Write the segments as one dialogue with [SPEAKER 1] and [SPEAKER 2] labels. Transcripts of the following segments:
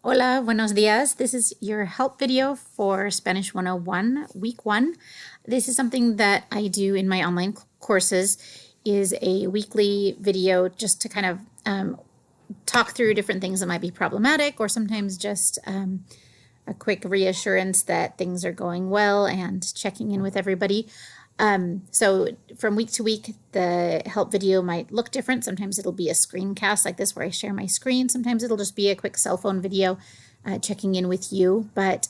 [SPEAKER 1] Hola, buenos días. This is your help video for Spanish 101, week 1. This is something that I do in my online courses, is a weekly video just to kind of talk through different things that might be problematic, or sometimes just a quick reassurance that things are going well and checking in with everybody. So from week to week, the help video might look different. Sometimes it'll be a screencast like this where I share my screen. Sometimes it'll just be a quick cell phone video checking in with you. But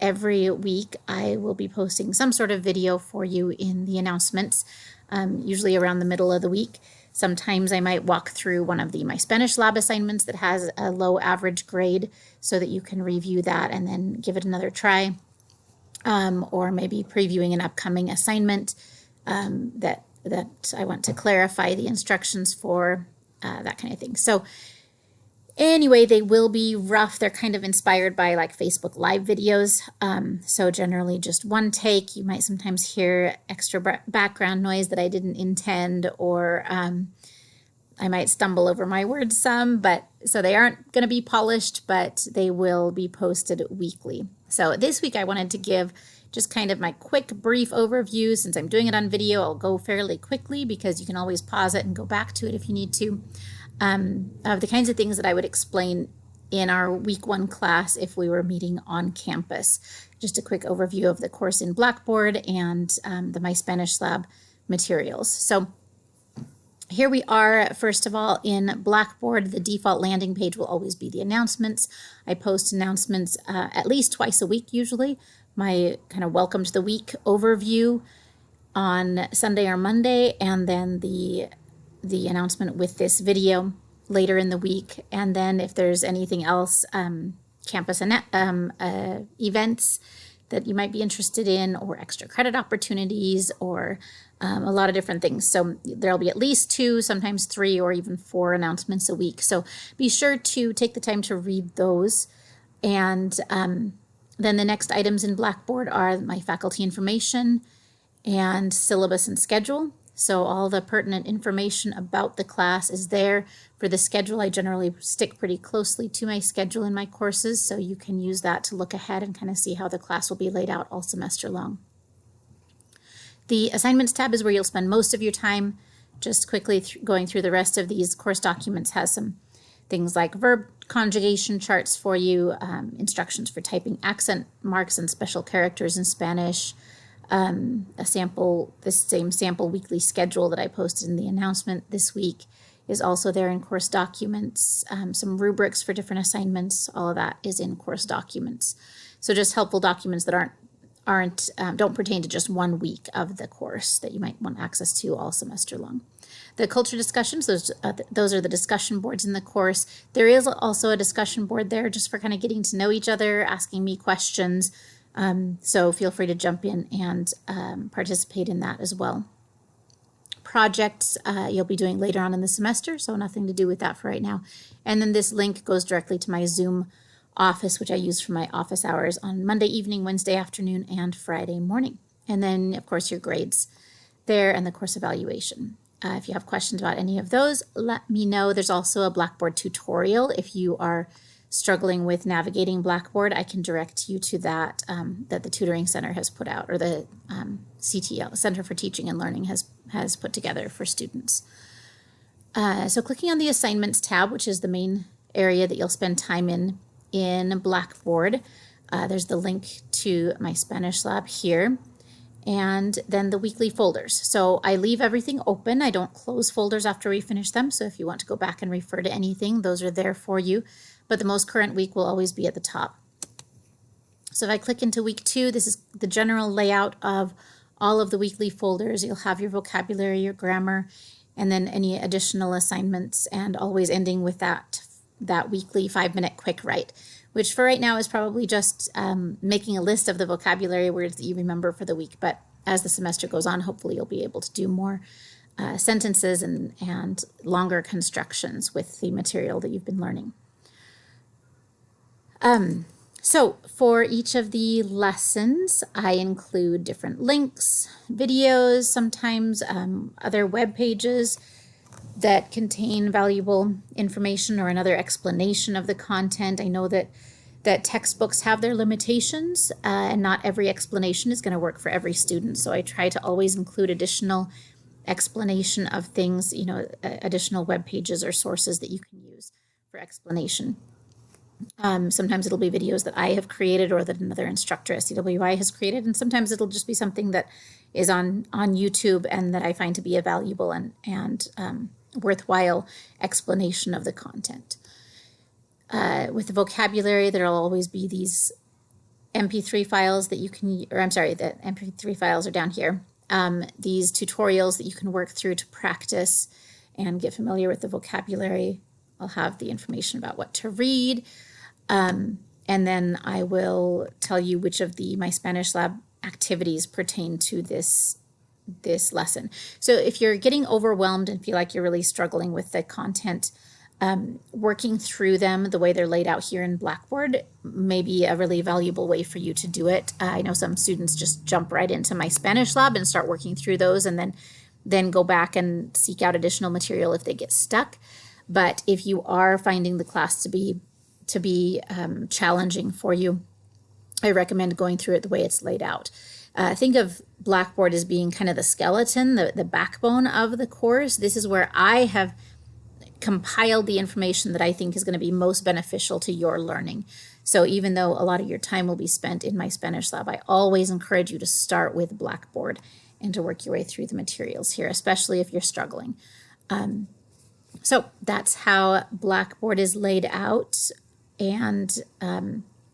[SPEAKER 1] every week I will be posting some sort of video for you in the announcements, usually around the middle of the week. Sometimes I might walk through one of my Spanish lab assignments that has a low average grade so that you can review that and then give it another try. Or maybe previewing an upcoming assignment that I want to clarify the instructions for, that kind of thing. So anyway, they will be rough. They're kind of inspired by like Facebook Live videos. So generally just one take. You might sometimes hear extra background noise that I didn't intend, or I might stumble over my words some, but so they aren't going to be polished, but they will be posted weekly. So this week I wanted to give just kind of my quick brief overview. Since I'm doing it on video, I'll go fairly quickly because you can always pause it and go back to it if you need to, of the kinds of things that I would explain in our week 1 class if we were meeting on campus. Just a quick overview of the course in Blackboard and the My Spanish Lab materials. So here we are, first of all, in Blackboard. The default landing page will always be the announcements. I post announcements at least twice a week usually. My kind of welcome to the week overview on Sunday or Monday, and then the announcement with this video later in the week. And then if there's anything else, campus events that you might be interested in, or extra credit opportunities, or a lot of different things. So there'll be at least 2, sometimes 3, or even 4 announcements a week. So be sure to take the time to read those. And then the next items in Blackboard are my faculty information and syllabus and schedule. So all the pertinent information about the class is there. For the schedule, I generally stick pretty closely to my schedule in my courses, so you can use that to look ahead and kind of see how the class will be laid out all semester long. The assignments tab is where you'll spend most of your time. Just quickly going through the rest of these course documents has some things like verb conjugation charts for you, instructions for typing accent marks and special characters in Spanish, the same sample weekly schedule that I posted in the announcement this week is also there in course documents. Some rubrics for different assignments, all of that is in course documents. So just helpful documents that don't pertain to just one week of the course that you might want access to all semester long. The culture discussions, those are the discussion boards in the course. There is also a discussion board there just for kind of getting to know each other, asking me questions. So feel free to jump in and participate in that as well. Projects you'll be doing later on in the semester, so nothing to do with that for right now. And then this link goes directly to my Zoom office, which I use for my office hours on Monday evening, Wednesday afternoon, and Friday morning. And then, of course, your grades there and the course evaluation. If you have questions about any of those, let me know. There's also a Blackboard tutorial. If you are struggling with navigating Blackboard, I can direct you to that that the Tutoring Center has put out, or the CTL, Center for Teaching and Learning, has put together for students. So clicking on the Assignments tab, which is the main area that you'll spend time in Blackboard, there's the link to my Spanish lab here, and then the weekly folders. So I leave everything open. I don't close folders after we finish them. So if you want to go back and refer to anything, those are there for you. But the most current week will always be at the top. So if I click into week 2, this is the general layout of all of the weekly folders. You'll have your vocabulary, your grammar, and then any additional assignments, and always ending with that weekly 5-minute quick write, which for right now is probably just making a list of the vocabulary words that you remember for the week. But as the semester goes on, hopefully you'll be able to do more sentences and longer constructions with the material that you've been learning. So for each of the lessons, I include different links, videos, sometimes other web pages, that contain valuable information or another explanation of the content. I know that textbooks have their limitations, and not every explanation is going to work for every student. So I try to always include additional explanation of things, additional web pages or sources that you can use for explanation. Sometimes it'll be videos that I have created or that another instructor at CWI has created, and sometimes it'll just be something that is on YouTube and that I find to be a valuable and worthwhile explanation of the content. With the vocabulary, there'll always be these MP3 files that you can, or I'm sorry, the MP3 files are down here. These tutorials that you can work through to practice and get familiar with the vocabulary. I'll have the information about what to read. And then I will tell you which of the My Spanish Lab activities pertain to this lesson. So if you're getting overwhelmed and feel like you're really struggling with the content, working through them the way they're laid out here in Blackboard may be a really valuable way for you to do it. I know some students just jump right into My Spanish Lab and start working through those and then go back and seek out additional material if they get stuck. But if you are finding the class to be challenging for you, I recommend going through it the way it's laid out. Think of Blackboard as being kind of the skeleton, the backbone of the course. This is where I have compiled the information that I think is going to be most beneficial to your learning. So even though a lot of your time will be spent in My Spanish Lab, I always encourage you to start with Blackboard and to work your way through the materials here, especially if you're struggling. So that's how Blackboard is laid out. And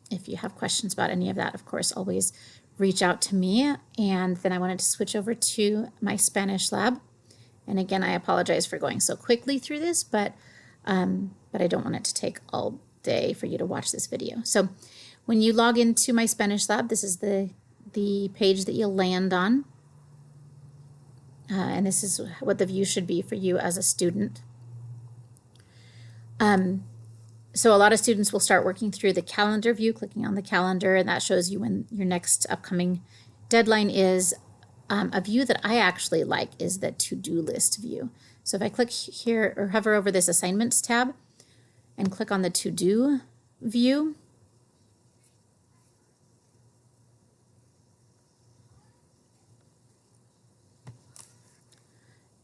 [SPEAKER 1] if you have questions about any of that, of course, always reach out to me. And then I wanted to switch over to My Spanish Lab. And again, I apologize for going so quickly through this, but I don't want it to take all day for you to watch this video. So when you log into My Spanish Lab, this is the page that you'll land on. And this is what the view should be for you as a student. So a lot of students will start working through the calendar view, clicking on the calendar, and that shows you when your next upcoming deadline is. A view that I actually like is the to-do list view. So if I click here or hover over this assignments tab and click on the to-do view,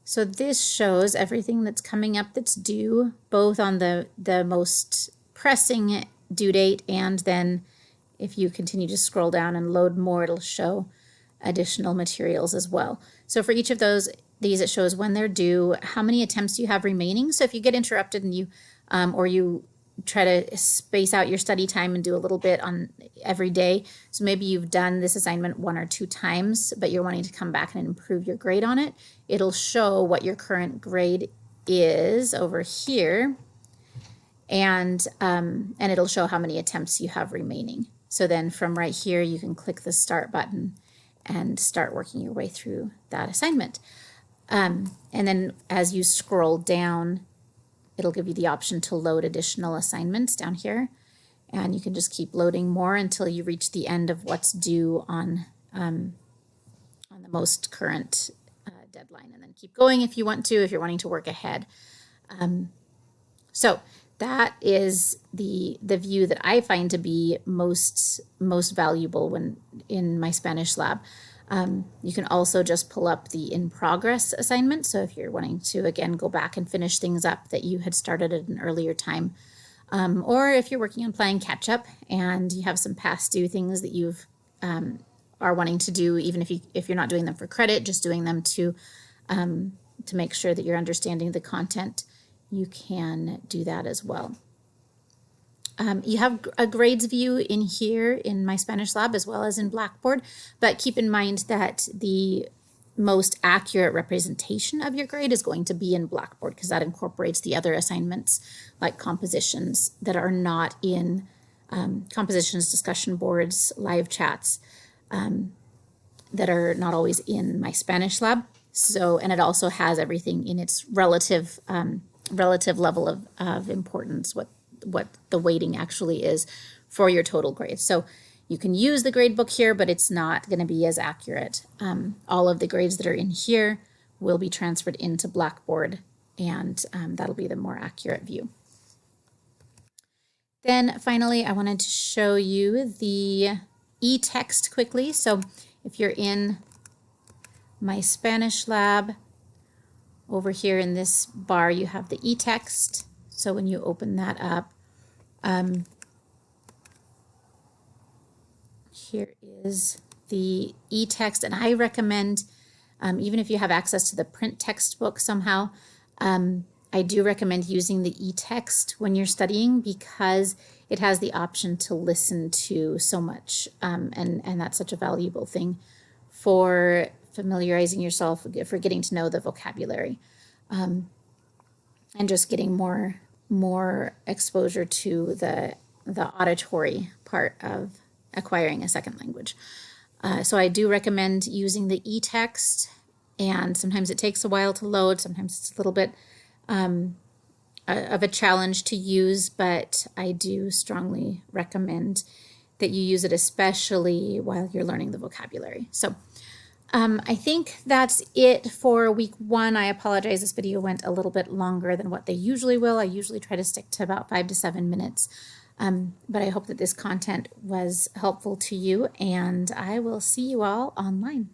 [SPEAKER 1] so this shows everything that's coming up that's due, both on the most pressing due date, and then if you continue to scroll down and load more, it'll show additional materials as well. So for each of these, it shows when they're due, how many attempts you have remaining. So if you get interrupted and you or you try to space out your study time and do a little bit on every day, so maybe you've done this assignment 1 or 2 times, but you're wanting to come back and improve your grade on it, it'll show what your current grade is over here, and it'll show how many attempts you have remaining. So then from right here, you can click the start button and start working your way through that assignment. And then as you scroll down, it'll give you the option to load additional assignments down here. And you can just keep loading more until you reach the end of what's due on the most current deadline. And then keep going if you want to, if you're wanting to work ahead. So that is the view that I find to be most valuable when in My Spanish Lab. You can also just pull up the in progress assignment. So if you're wanting to, again, go back and finish things up that you had started at an earlier time, or if you're working on playing catch up and you have some past due things that you've are wanting to do, even if you're not doing them for credit, just doing them to make sure that you're understanding the content, you can do that as well. You have a grades view in here in My Spanish Lab as well as in Blackboard, but keep in mind that the most accurate representation of your grade is going to be in Blackboard because that incorporates the other assignments like compositions that are not in compositions, discussion boards, live chats that are not always in My Spanish Lab. So, and it also has everything in its relative level of importance, what the weighting actually is for your total grade. So you can use the grade book here, but it's not going to be as accurate. All of the grades that are in here will be transferred into Blackboard, and that'll be the more accurate view. Then finally, I wanted to show you the e-text quickly. So if you're in my Spanish lab, over here in this bar, you have the e-text. So when you open that up, here is the e-text, and I recommend, even if you have access to the print textbook somehow, I do recommend using the e-text when you're studying because it has the option to listen to so much, and that's such a valuable thing for familiarizing yourself, for getting to know the vocabulary, and just getting more exposure to the auditory part of acquiring a second language. So I do recommend using the e-text, and sometimes it takes a while to load. Sometimes it's a little bit of a challenge to use, but I do strongly recommend that you use it, especially while you're learning the vocabulary. So I think that's it for week 1. I apologize, this video went a little bit longer than what they usually will. I usually try to stick to about 5 to 7 minutes. But I hope that this content was helpful to you, and I will see you all online.